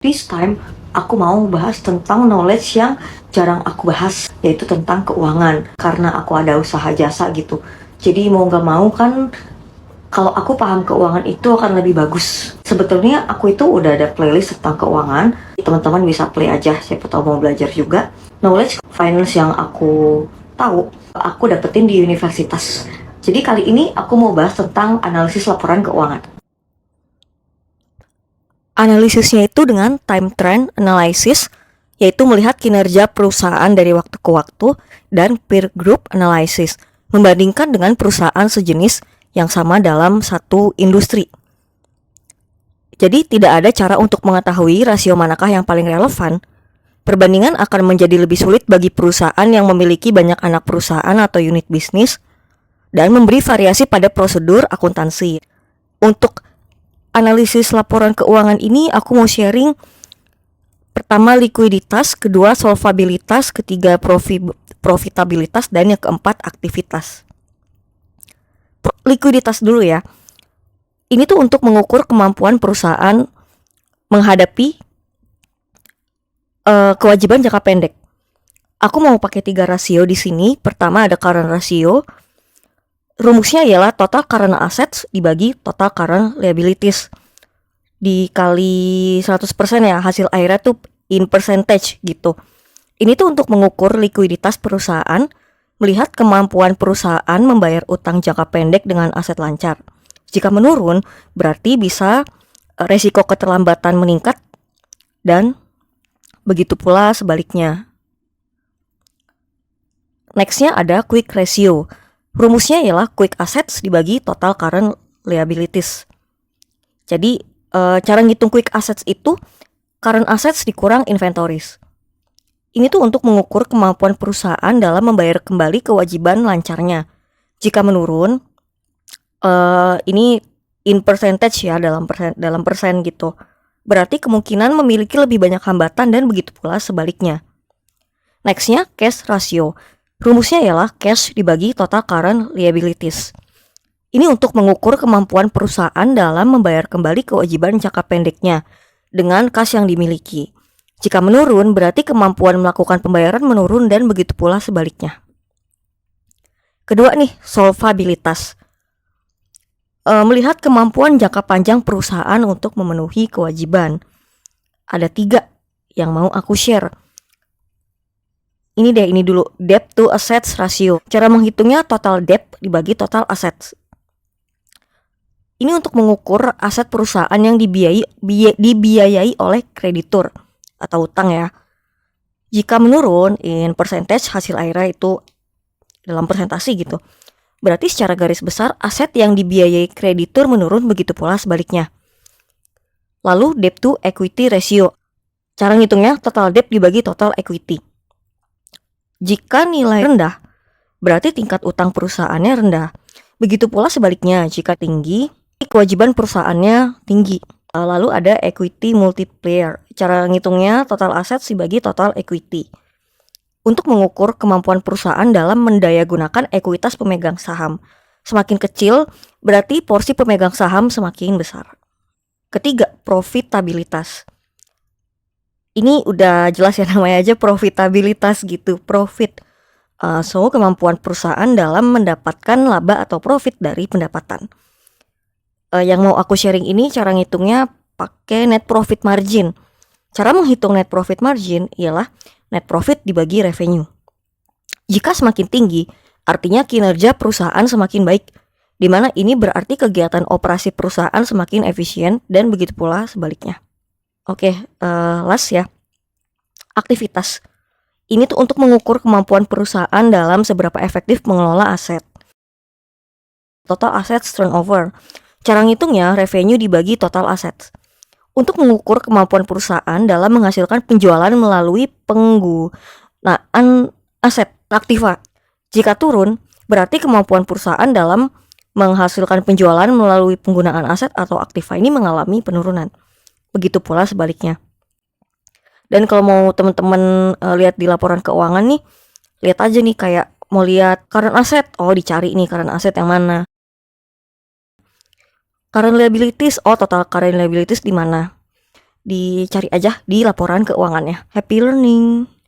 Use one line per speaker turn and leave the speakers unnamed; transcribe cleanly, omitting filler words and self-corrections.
This time, aku mau bahas tentang knowledge yang jarang aku bahas, yaitu tentang keuangan. Karena aku ada usaha jasa gitu. Jadi mau nggak mau kan, kalau aku paham keuangan itu akan lebih bagus. Sebetulnya aku itu udah ada playlist tentang keuangan. Teman-teman bisa play aja, siapa tahu mau belajar juga. Knowledge finance yang aku tahu, aku dapetin di universitas. Jadi kali ini aku mau bahas tentang analisis laporan keuangan. Analisisnya itu dengan time trend analysis, yaitu melihat kinerja perusahaan dari waktu ke waktu, dan peer group analysis, membandingkan dengan perusahaan sejenis yang sama dalam satu industri. Jadi tidak ada cara untuk mengetahui rasio manakah yang paling relevan. Perbandingan akan menjadi lebih sulit bagi perusahaan yang memiliki banyak anak perusahaan atau unit bisnis dan memberi variasi pada prosedur akuntansi. Untuk analisis laporan keuangan ini aku mau sharing pertama likuiditas, kedua solvabilitas, ketiga profitabilitas, dan yang keempat aktivitas. Likuiditas dulu ya. Ini tuh untuk mengukur kemampuan perusahaan menghadapi kewajiban jangka pendek. Aku mau pakai 3 rasio di sini. Pertama ada current ratio. Rumusnya ialah total current assets dibagi total current liabilities dikali 100% ya, hasil akhirnya tuh in percentage gitu. Ini tuh untuk mengukur likuiditas perusahaan, melihat kemampuan perusahaan membayar utang jangka pendek dengan aset lancar. Jika menurun, berarti bisa resiko keterlambatan meningkat, dan begitu pula sebaliknya. Nextnya ada quick ratio. Rumusnya ialah quick assets dibagi total current liabilities. Jadi cara ngitung quick assets itu current assets dikurang inventories. Ini tuh untuk mengukur kemampuan perusahaan dalam membayar kembali kewajiban lancarnya. Jika menurun, ini in percentage ya, dalam persen gitu. Berarti kemungkinan memiliki lebih banyak hambatan dan begitu pula sebaliknya. Nextnya cash ratio. Rumusnya ialah cash dibagi total current liabilities. Ini untuk mengukur kemampuan perusahaan dalam membayar kembali kewajiban jangka pendeknya dengan kas yang dimiliki. Jika menurun, berarti kemampuan melakukan pembayaran menurun dan begitu pula sebaliknya. Kedua nih, solvabilitas. Melihat kemampuan jangka panjang perusahaan untuk memenuhi kewajiban. Ada 3 yang mau aku share. Ini dulu, debt to assets ratio. Cara menghitungnya total debt dibagi total assets. Ini untuk mengukur aset perusahaan yang dibiayai oleh kreditur atau utang ya. Jika menurun in percentage, hasil akhirnya itu dalam persentase gitu. Berarti secara garis besar aset yang dibiayai kreditur menurun, begitu pula sebaliknya. Lalu debt to equity ratio. Cara ngitungnya total debt dibagi total equity. Jika nilai rendah, berarti tingkat utang perusahaannya rendah. Begitu pula sebaliknya, jika tinggi, kewajiban perusahaannya tinggi. Lalu ada equity multiplier. Cara ngitungnya total assets dibagi total equity. Untuk mengukur kemampuan perusahaan dalam mendayagunakan ekuitas pemegang saham. Semakin kecil, berarti porsi pemegang saham semakin besar. Ketiga, profitabilitas. Ini udah jelas ya, namanya aja profitabilitas gitu, profit. So kemampuan perusahaan dalam mendapatkan laba atau profit dari pendapatan. Yang mau aku sharing ini cara ngitungnya pakai net profit margin. Cara menghitung net profit margin ialah net profit dibagi revenue. Jika semakin tinggi, artinya kinerja perusahaan semakin baik, di mana ini berarti kegiatan operasi perusahaan semakin efisien dan begitu pula sebaliknya. Oke, last ya. Aktivitas. Ini tuh untuk mengukur kemampuan perusahaan dalam seberapa efektif mengelola aset. Total assets turnover. Cara ngitungnya revenue dibagi total assets. Untuk mengukur kemampuan perusahaan dalam menghasilkan penjualan melalui penggunaan aset aktiva. Jika turun, berarti kemampuan perusahaan dalam menghasilkan penjualan melalui penggunaan aset atau aktiva ini mengalami penurunan. Begitu pula sebaliknya. Dan kalau mau teman-teman lihat di laporan keuangan nih, lihat aja nih kayak mau lihat current asset, oh dicari nih current asset yang mana. Current liabilities, oh total current liabilities di mana. Dicari aja di laporan keuangannya. Happy learning!